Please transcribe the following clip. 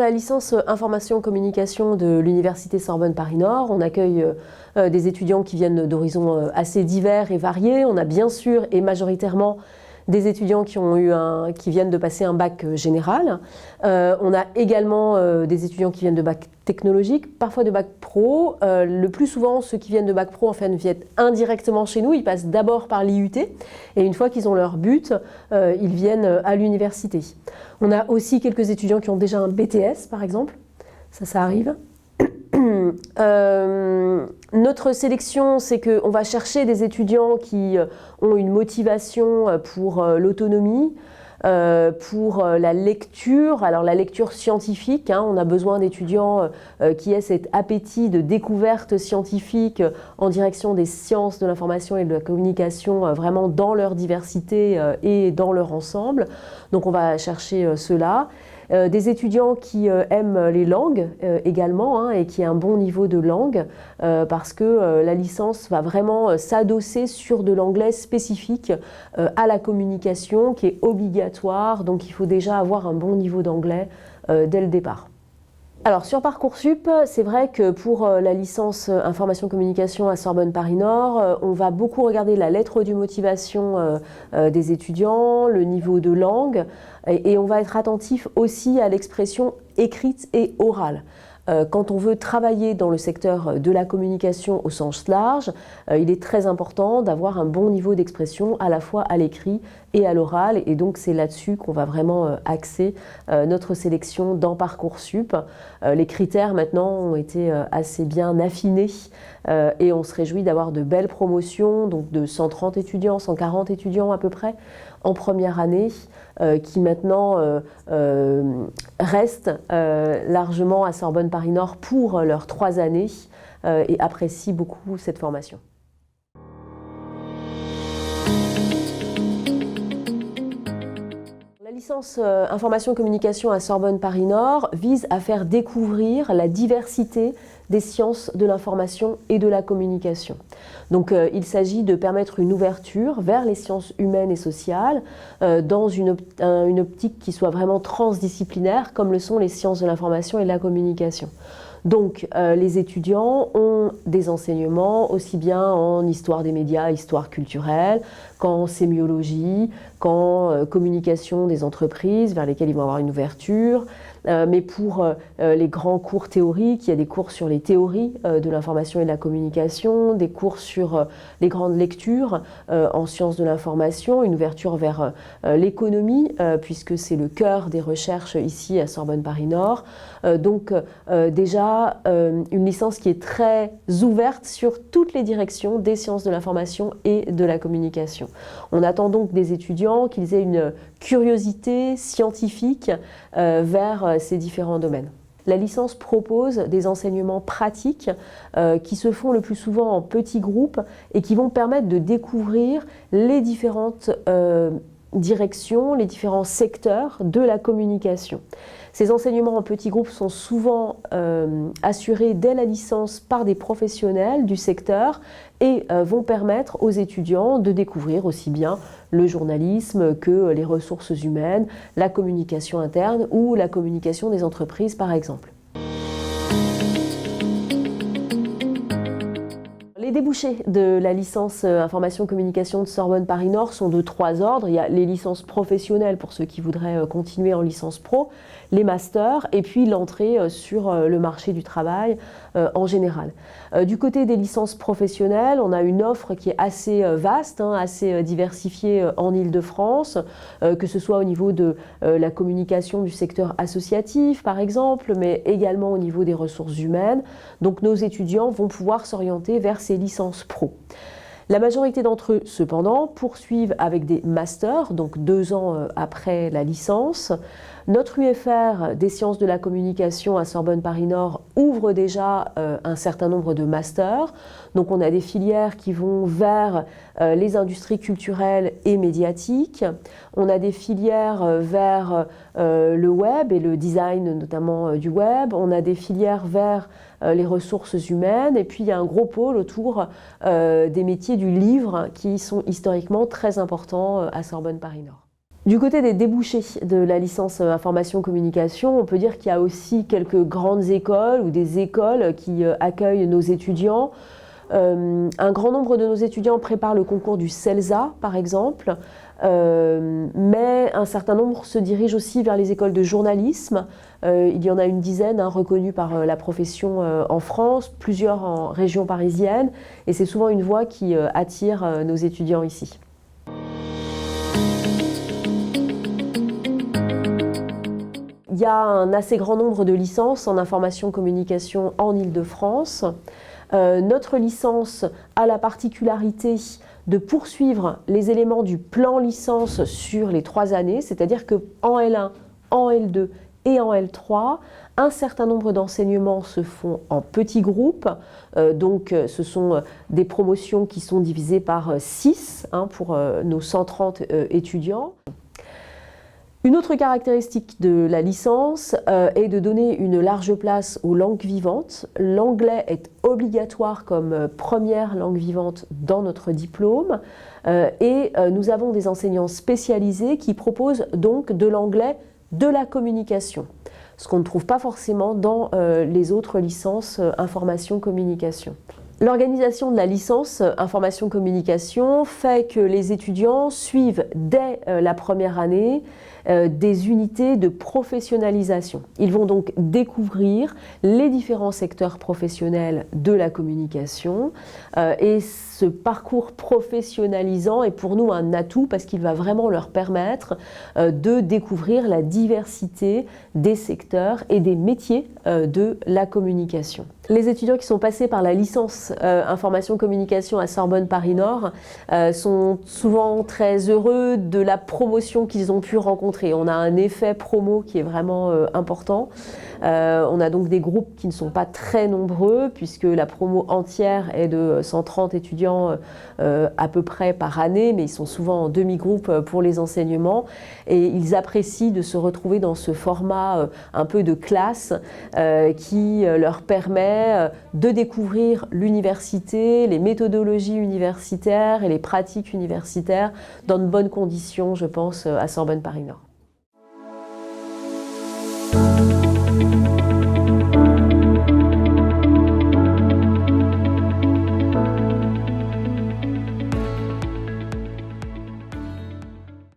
la licence Information-Communication de l'Université Sorbonne Paris Nord, on accueille des étudiants qui viennent d'horizons assez divers et variés. On a bien sûr et majoritairement des étudiants qui viennent de passer un bac général. On a également des étudiants qui viennent de bac technologique, parfois de bac pro. Le plus souvent, ceux qui viennent de bac pro en fait, viennent indirectement chez nous. Ils passent d'abord par l'IUT et une fois qu'ils ont leur but, ils viennent à l'université. On a aussi quelques étudiants qui ont déjà un BTS, par exemple. Ça arrive. Notre sélection, c'est qu'on va chercher des étudiants qui ont une motivation pour l'autonomie, pour la lecture. Alors la lecture scientifique, on a besoin d'étudiants qui aient cet appétit de découverte scientifique en direction des sciences de l'information et de la communication, vraiment dans leur diversité et dans leur ensemble. Donc on va chercher ceux-là. Des étudiants qui aiment les langues également et qui aient un bon niveau de langue parce que la licence va vraiment s'adosser sur de l'anglais spécifique à la communication qui est obligatoire, donc il faut déjà avoir un bon niveau d'anglais dès le départ. Alors sur Parcoursup, c'est vrai que pour la licence Information-Communication à Sorbonne Paris Nord, on va beaucoup regarder la lettre de motivation des étudiants, le niveau de langue, et on va être attentif aussi à l'expression écrite et orale. Quand on veut travailler dans le secteur de la communication au sens large, il est très important d'avoir un bon niveau d'expression à la fois à l'écrit et à l'oral, et donc c'est là-dessus qu'on va vraiment axer notre sélection dans Parcoursup. Les critères maintenant ont été assez bien affinés et on se réjouit d'avoir de belles promotions, donc de 130 étudiants, 140 étudiants à peu près en première année, qui maintenant restent largement à Sorbonne Paris Nord pour leurs 3 années et apprécient beaucoup cette formation. La licence Information-Communication à Sorbonne Paris Nord vise à faire découvrir la diversité des sciences de l'information et de la communication. Donc il s'agit de permettre une ouverture vers les sciences humaines et sociales dans une optique qui soit vraiment transdisciplinaire comme le sont les sciences de l'information et de la communication. Donc les étudiants ont des enseignements aussi bien en histoire des médias, histoire culturelle, qu'en sémiologie, qu'en communication des entreprises vers lesquelles ils vont avoir une ouverture. Mais pour les grands cours théoriques, il y a des cours sur les théories de l'information et de la communication, des cours sur les grandes lectures en sciences de l'information, une ouverture vers l'économie, puisque c'est le cœur des recherches ici à Sorbonne Paris Nord. Donc déjà une licence qui est très ouverte sur toutes les directions des sciences de l'information et de la communication. On attend donc des étudiants qu'ils aient une curiosité scientifique vers ces différents domaines. La licence propose des enseignements pratiques qui se font le plus souvent en petits groupes et qui vont permettre de découvrir les différentes directions, les différents secteurs de la communication. Ces enseignements en petits groupes sont souvent assurés dès la licence par des professionnels du secteur et vont permettre aux étudiants de découvrir aussi bien le journalisme que les ressources humaines, la communication interne ou la communication des entreprises par exemple. Les débouchés de la licence Information-Communication de Sorbonne Paris Nord sont de 3 ordres. Il y a les licences professionnelles pour ceux qui voudraient continuer en licence pro, les masters et puis l'entrée sur le marché du travail en général. Du côté des licences professionnelles, on a une offre qui est assez vaste, assez diversifiée en Île-de-France, que ce soit au niveau de la communication du secteur associatif par exemple, mais également au niveau des ressources humaines. Donc nos étudiants vont pouvoir s'orienter vers ces licences pro. La majorité d'entre eux, cependant, poursuivent avec des masters, donc 2 ans après la licence. Notre UFR des sciences de la communication à Sorbonne Paris Nord ouvre déjà un certain nombre de masters. Donc on a des filières qui vont vers les industries culturelles et médiatiques. On a des filières vers le web et le design notamment du web. On a des filières vers les ressources humaines. Et puis il y a un gros pôle autour des métiers du livre qui sont historiquement très importants à Sorbonne Paris Nord. Du côté des débouchés de la licence information-communication, on peut dire qu'il y a aussi quelques grandes écoles ou des écoles qui accueillent nos étudiants. Un grand nombre de nos étudiants préparent le concours du CELSA, par exemple, mais un certain nombre se dirigent aussi vers les écoles de journalisme. Il y en a une dizaine reconnues par la profession en France, plusieurs en région parisienne, et c'est souvent une voie qui attire nos étudiants ici. Il y a un assez grand nombre de licences en information-communication en Île-de-France. Notre licence a la particularité de poursuivre les éléments du plan licence sur les 3 années, c'est-à-dire qu'en L1, en L2 et en L3, un certain nombre d'enseignements se font en petits groupes, donc ce sont des promotions qui sont divisées par 6 pour nos 130 étudiants. Une autre caractéristique de la licence est de donner une large place aux langues vivantes. L'anglais est obligatoire comme première langue vivante dans notre diplôme et nous avons des enseignants spécialisés qui proposent donc de l'anglais de la communication, ce qu'on ne trouve pas forcément dans les autres licences information-communication. L'organisation de la licence information-communication fait que les étudiants suivent dès la première année des unités de professionnalisation. Ils vont donc découvrir les différents secteurs professionnels de la communication et ce parcours professionnalisant est pour nous un atout parce qu'il va vraiment leur permettre de découvrir la diversité des secteurs et des métiers de la communication. Les étudiants qui sont passés par la licence information-communication à Sorbonne Paris-Nord sont souvent très heureux de la promotion qu'ils ont pu rencontrer. On a un effet promo qui est vraiment important. On a donc des groupes qui ne sont pas très nombreux puisque la promo entière est de 130 étudiants à peu près par année, mais ils sont souvent en demi-groupe pour les enseignements et ils apprécient de se retrouver dans ce format un peu de classe qui leur permet de découvrir l'université, les méthodologies universitaires et les pratiques universitaires dans de bonnes conditions, je pense, à Sorbonne Paris-Nord.